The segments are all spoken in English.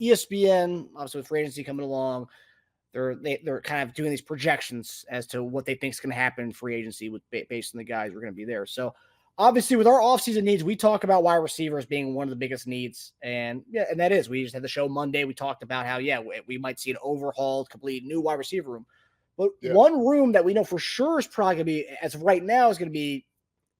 ESPN, obviously with free agency coming along, they're kind of doing these projections as to what they think is going to happen in free agency based on the guys who are going to be there. So obviously with our offseason needs, we talk about wide receivers being one of the biggest needs. And that is, we just had the show Monday. We talked about how, we might see an overhauled, complete new wide receiver room. But one room that we know for sure is probably going to be, as of right now, is going to be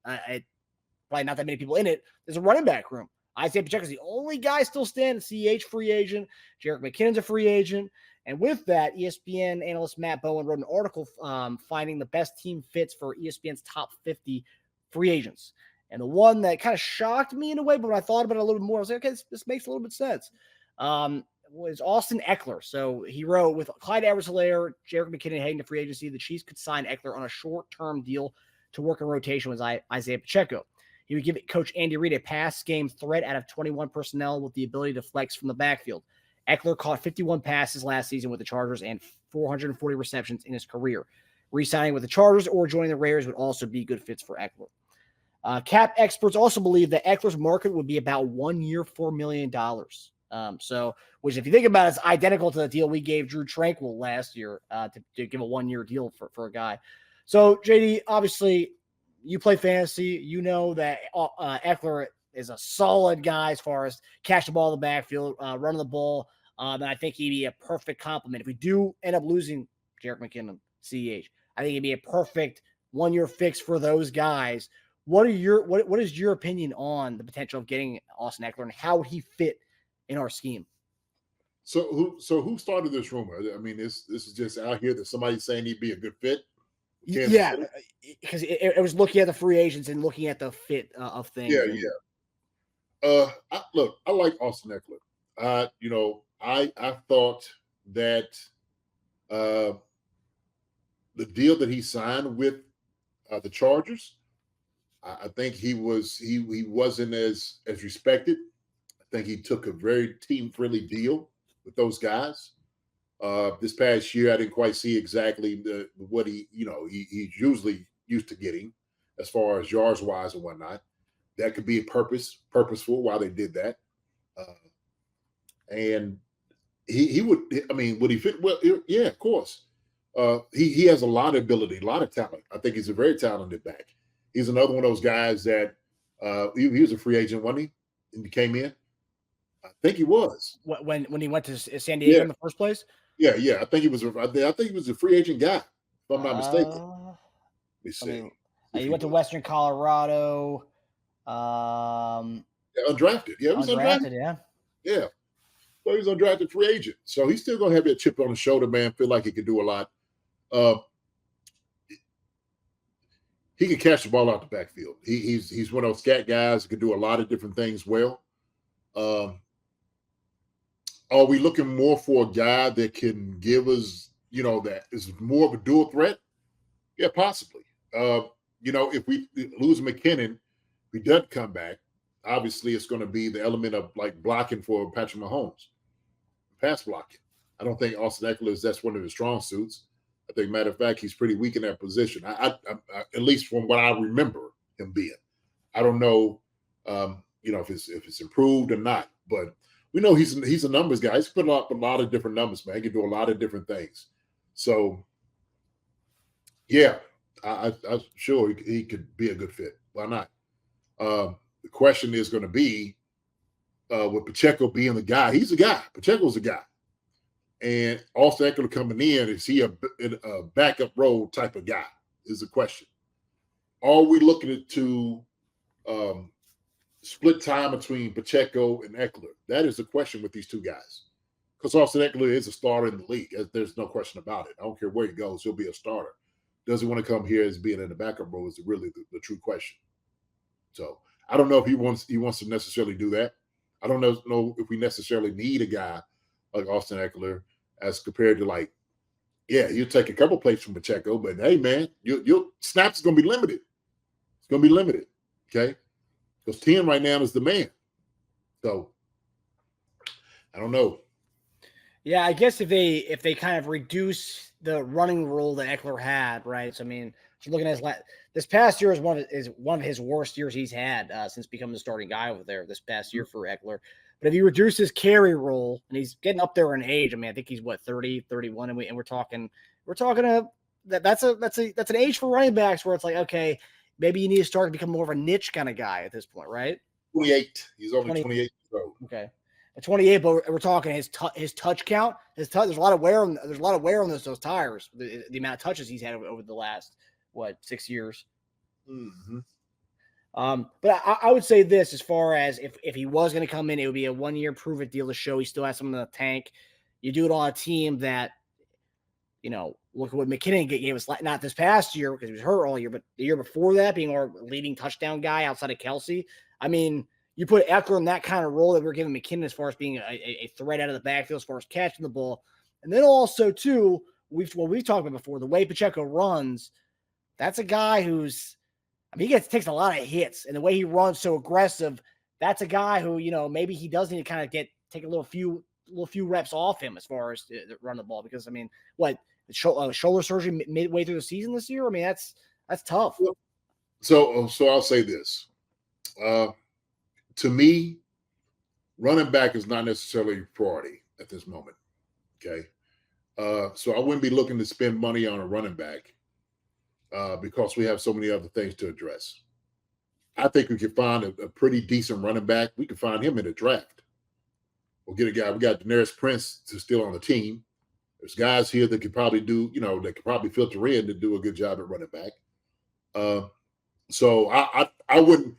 probably not that many people in it. There's a running back room. Isiah Pacheco is the only guy still standing. CH free agent. Jerick McKinnon's a free agent. And with that, ESPN analyst Matt Bowen wrote an article finding the best team fits for ESPN's top 50 free agents. And the one that kind of shocked me in a way, but when I thought about it a little bit more, I was like, okay, this makes a little bit of sense, was Austin Ekeler. So he wrote, with Clyde Edwards-Helaire, Jerick McKinnon heading to free agency, the Chiefs could sign Ekeler on a short-term deal to work in rotation with Isiah Pacheco. He would give Coach Andy Reid a pass game threat out of 21 personnel with the ability to flex from the backfield. Ekeler caught 51 passes last season with the Chargers and 440 receptions in his career. Re-signing with the Chargers or joining the Raiders would also be good fits for Ekeler. Cap experts also believe that Ekeler's market would be about 1 year, $4 million. Which if you think about it, is identical to the deal we gave Drue Tranquill last year to give a 1 year deal for a guy. So, JD, obviously, you play fantasy. You know that Ekeler is a solid guy as far as catch the ball in the backfield, running the ball. And I think he'd be a perfect complement. If we do end up losing Jerick McKinnon, CH, I think it'd be a perfect 1 year fix for those guys. What is your opinion on the potential of getting Austin Ekeler and how would he fit in our scheme? So who started this rumor? I mean, this is just out here that somebody's saying he'd be a good fit. Yeah, because it was looking at the free agents and looking at the fit of things. Yeah. I like Austin Ekeler. I thought that the deal that he signed with the Chargers, I think he wasn't as respected. I think he took a very team-friendly deal with those guys. This past year, I didn't quite see exactly what he's usually used to getting as far as yards wise and whatnot. That could be purposeful why they did that. And he would, I mean, would he fit? Well, yeah, of course. He has a lot of ability, a lot of talent. I think he's a very talented back. He's another one of those guys that he was a free agent, wasn't he? And he came in. I think he was when he went to San Diego in the first place. Yeah. I think he was a free agent guy, if I'm not mistaken. Let me see. He went to Western Colorado. Undrafted. Yeah, he was undrafted. Yeah. So he's undrafted free agent. So he's still gonna have that chip on his shoulder, man. Feel like he can do a lot. He can catch the ball out the backfield. He's one of those scat guys who can do a lot of different things well. Are we looking more for a guy that can give us, that is more of a dual threat? Yeah, possibly. If we lose McKinnon, if he doesn't come back, obviously it's going to be the element of like blocking for Patrick Mahomes, pass blocking. I don't think Austin Ekeler that's one of his strong suits. I think, matter of fact, he's pretty weak in that position. I at least from what I remember him being. I don't know, if it's improved or not, but we know he's a numbers guy. He's put up a lot of different numbers, man. He can do a lot of different things. So, yeah, I'm sure he could be a good fit. Why not? The question is going to be, with Pacheco being the guy. He's a guy. Pacheco's a guy. And Austin Ekeler coming in, is he a backup role type of guy is the question. Are we looking at to split time between Pacheco and Ekeler? That is the question with these two guys. Because Austin Ekeler is a starter in the league. There's no question about it. I don't care where he goes, he'll be a starter. Does he want to come here as being in the backup role is really the true question. So I don't know if he wants to necessarily do that. I don't know if we necessarily need a guy like Austin Ekeler as compared to you take a couple plays from Pacheco, but hey, man, your snaps is going to be limited. It's going to be limited, okay? Because 10 right now is the man. So I don't know. Yeah, I guess if they kind of reduce the running role that Ekeler had, right? So I mean, you're looking at this past year is one of his worst years he's had since becoming the starting guy over there. This past year for Ekeler, But if you reduce his carry role, and he's getting up there in age, I mean, I think he's 30, 31, and we're talking that's an age for running backs where it's like, okay, maybe you need to start to become more of a niche kind of guy at this point, right? 28. He's only 28 years old. Okay. At 28, but we're talking his touch count. There's a lot of wear on those tires. The amount of touches he's had over the last 6 years. Mm-hmm. But I would say this, as far as if he was going to come in, it would be a 1-year prove-it deal to show he still has something in the tank. You do it on a team that, look at what McKinnon gave us, not this past year because he was hurt all year, but the year before that, being our leading touchdown guy outside of Kelsey. I mean, you put Ekeler in that kind of role that we're giving McKinnon as far as being a threat out of the backfield, as far as catching the ball. And then also, too, we've talked about before, the way Pacheco runs, that's a guy who's, he takes a lot of hits, and the way he runs so aggressive, that's a guy who, maybe he does need to kind of take a little few reps off him as far as to run the ball, because shoulder surgery midway through the season this year. I mean, that's tough. So I'll say this. To me, running back is not necessarily a priority at this moment. Okay. So I wouldn't be looking to spend money on a running back because we have so many other things to address. I think we could find a pretty decent running back. We could find him in the draft. We'll get a guy. We got Daenerys Prince still on the team. There's guys here that could probably do, that could probably filter in to do a good job at running back. So I wouldn't.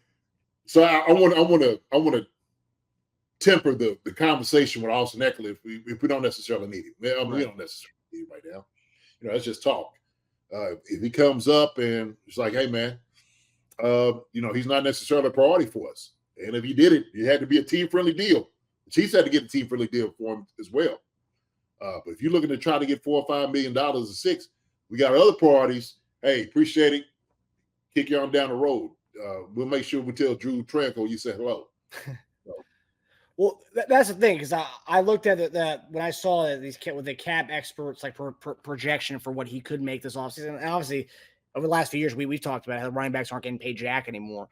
So I want to temper the conversation with Austin Ekeler if we don't necessarily need him. We don't necessarily need him right now. Let's just talk. If he comes up and it's like, hey man, he's not necessarily a priority for us. And if he did it, it had to be a team-friendly deal. The Chiefs had to get a team-friendly deal for him as well. But if you're looking to try to get $4 or $5 million or $6 million, we got other priorities. Hey, appreciate it. Kick you on down the road. We'll make sure we tell Drue Tranquill you said hello. Well, that's the thing, because I looked at that when I saw that with the cap experts projection for what he could make this offseason. And obviously, over the last few years, we've talked about how the running backs aren't getting paid jack anymore.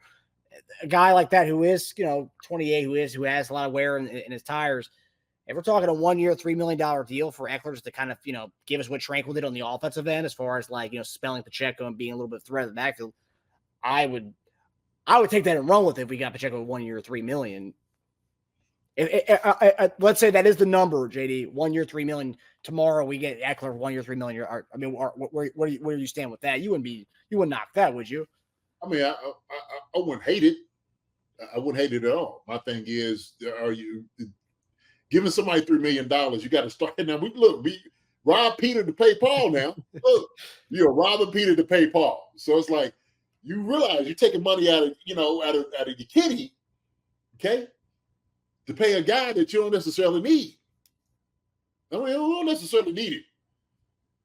A guy like that who is 28, who has a lot of wear in his tires. If we're talking a 1-year, $3 million deal for Ekeler just to kind of give us what Tranquill did on the offensive end, as far as spelling Pacheco and being a little bit threat of the backfield, I would take that and run with it if we got Pacheco 1 year, $3 million. Let's say that is the number, JD. 1 year, $3 million. Tomorrow we get Ekeler 1 year, $3 million. I mean, where do you stand with that? You wouldn't knock that, would you? I mean, I wouldn't hate it. I wouldn't hate it at all. My thing is, are you giving somebody $3 million? You got to start now. We rob Peter to pay Paul. Now look, you're robbing Peter to pay Paul. So it's like you realize you're taking money out of your kitty, okay, to pay a guy that you don't necessarily need. I mean, you don't necessarily need it.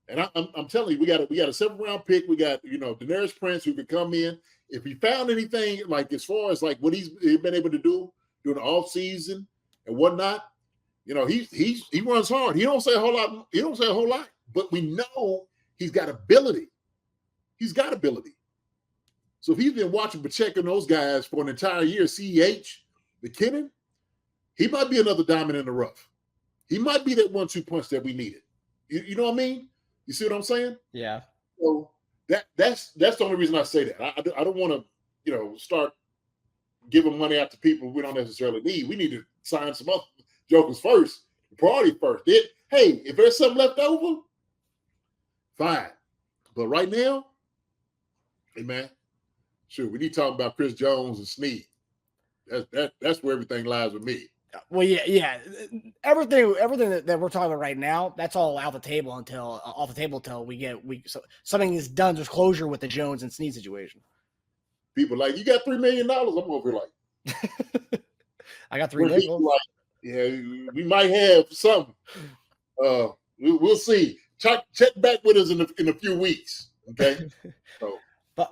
And I'm telling you, we got a 7th-round pick. We got Daenerys Prince, who could come in if he found anything as far as what he's been able to do during the off season and whatnot. He runs hard. He don't say a whole lot. But we know he's got ability. He's got ability. So if he's been watching Pacheco and those guys for an entire year, CEH, McKinnon, he might be another diamond in the rough. He might be that 1-2 punch that we needed. You know what I mean? You see what I'm saying? Yeah. So that's the only reason I say that. I don't want to start giving money out to people we don't necessarily need. We need to sign some other jokers first, priority first. Hey, if there's something left over, fine. But right now, hey man, sure, we need to talk about Chris Jones and Snead. That's where everything lies with me. Well, yeah. Everything that we're talking about right now, that's all off the table until something is done. There's closure with the Jones and Snead situation. People like, you got $3 million. I'm over here like, I got $3 million. Like, yeah, we might have something. We'll see. Check back with us in a few weeks. Okay. So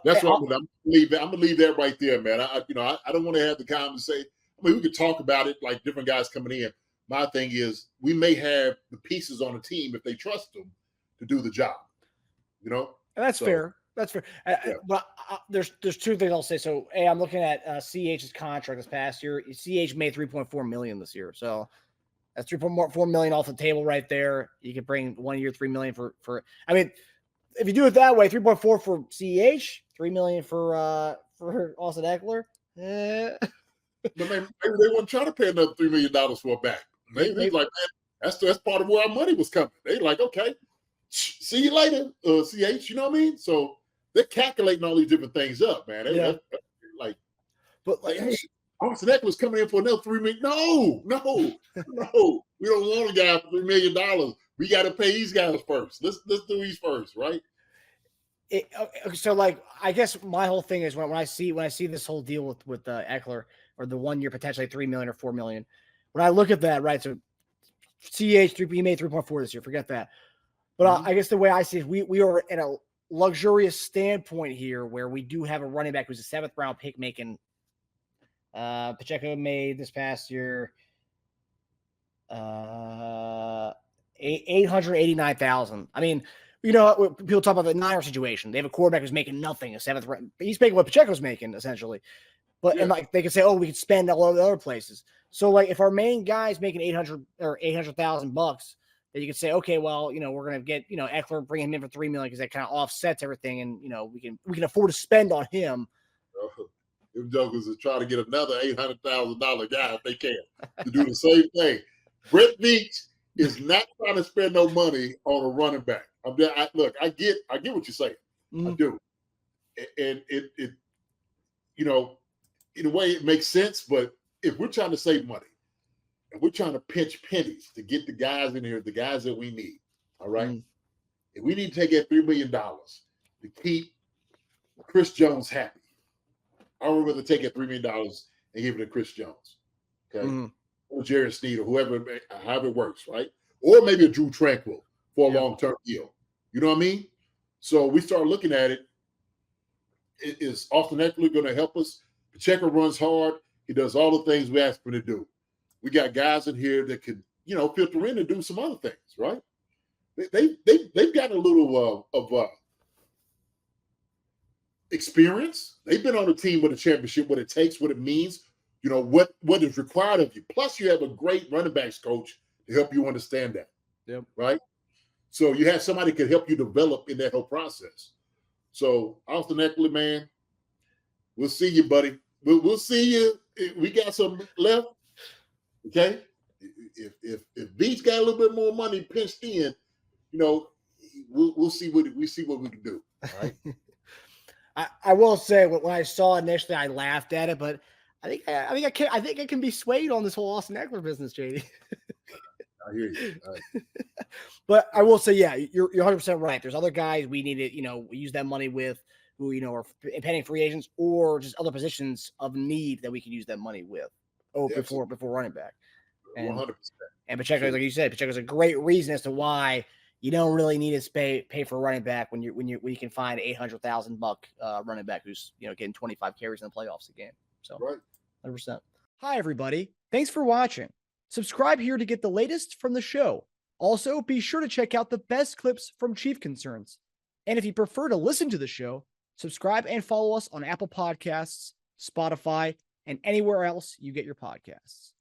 that's what I'm gonna leave. I'm gonna leave that right there, man. I don't want to have the conversation. I mean, we could talk about it like different guys coming in. My thing is, we may have the pieces on the team if they trust them to do the job. And that's fair. That's fair. Yeah. But there's two things I'll say. So, hey, I'm looking at CH's contract this past year. CH made $3.4 million this year. So that's $3.4 million off the table right there. You could bring 1 year, $3 million for. I mean, if you do it that way, 3.4 for CH, $3 million for Austin Ekeler. But maybe they weren't trying to pay another $3 million for a back. Maybe they like, man, that's part of where our money was coming. They like, okay, see you later, CH. You know what I mean? So they're calculating all these different things up, man. Hey, Austin Ekeler's coming in for another $3 million. No. We don't want a guy for $3 million. We got to pay these guys first. Let's do these first, right? So, like, I guess my whole thing is when I see this whole deal with Ekeler, or the 1 year potentially $3 million or $4 million, when I look at that, right? So CH he made 3.4 this year. Forget that. But I guess the way I see it, we are at a luxurious standpoint here where we do have a running back who's a 7th round pick making. Pacheco made this past year $889,000. I mean, you know, people talk about the Niners situation. They have a quarterback who's making nothing, a 7th round. He's making what Pacheco's making essentially. But and like they could say, oh, we could spend all over the other places. So like if our main guy's making $800,000, then you could say, okay, well, you know, we're gonna get, you know, Ekeler, bring him in for $3 million because that kind of offsets everything, and you know, we can afford to spend on him. Them jokers are trying to get another $800,000 guy if they can to do the same thing. Brett Veach is not trying to spend no money on a running back. Look, I get what you're saying. I do, and it you know, in a way it makes sense. But if we're trying to save money and we're trying to pinch pennies to get the guys in here, the guys that we need, all right, and we need to take that $3 million to keep Chris Jones happy. I would rather take that $3 million and give it to Chris Jones, okay, or Jerry Sneed or whoever, however it works, right? Or maybe a Drue Tranquill for a long-term deal. You know what I mean? So we start looking at it. Is Austin Ekeler going to help us? Pacheco runs hard. He does all the things we ask him to do. We got guys in here that can, you know, filter in and do some other things, right? They've got a little of experience. They've been on a team with a championship, what it takes, what it means, you know, what is required of you. Plus, you have a great running backs coach to help you understand that. Yep. Right? So you have somebody that can help you develop in that whole process. So Austin Ekeler, man, we'll see you, buddy. We'll see you. We got some left. Okay? If Veach got a little bit more money pinched in, you know, we'll see what we can do. All right. I will say when I saw it initially, I laughed at it, but I think I can be swayed on this whole Austin Ekeler business, JD. I hear you. Right. But I will say, yeah, you're 100% right. There's other guys we need to, you know, use that money with, who, you know, are impending free agents or just other positions of need that we can use that money with. Before running back. And 100%. And Pacheco, like you said, Pacheco's a great reason as to why you don't really need to pay for a running back when you can find $800,000 running back who's, you know, getting 25 carries in the playoffs a game. So right. 100%. Hi everybody. Thanks for watching. Subscribe here to get the latest from the show. Also, be sure to check out the best clips from Chief Concerns. And if you prefer to listen to the show, subscribe and follow us on Apple Podcasts, Spotify, and anywhere else you get your podcasts.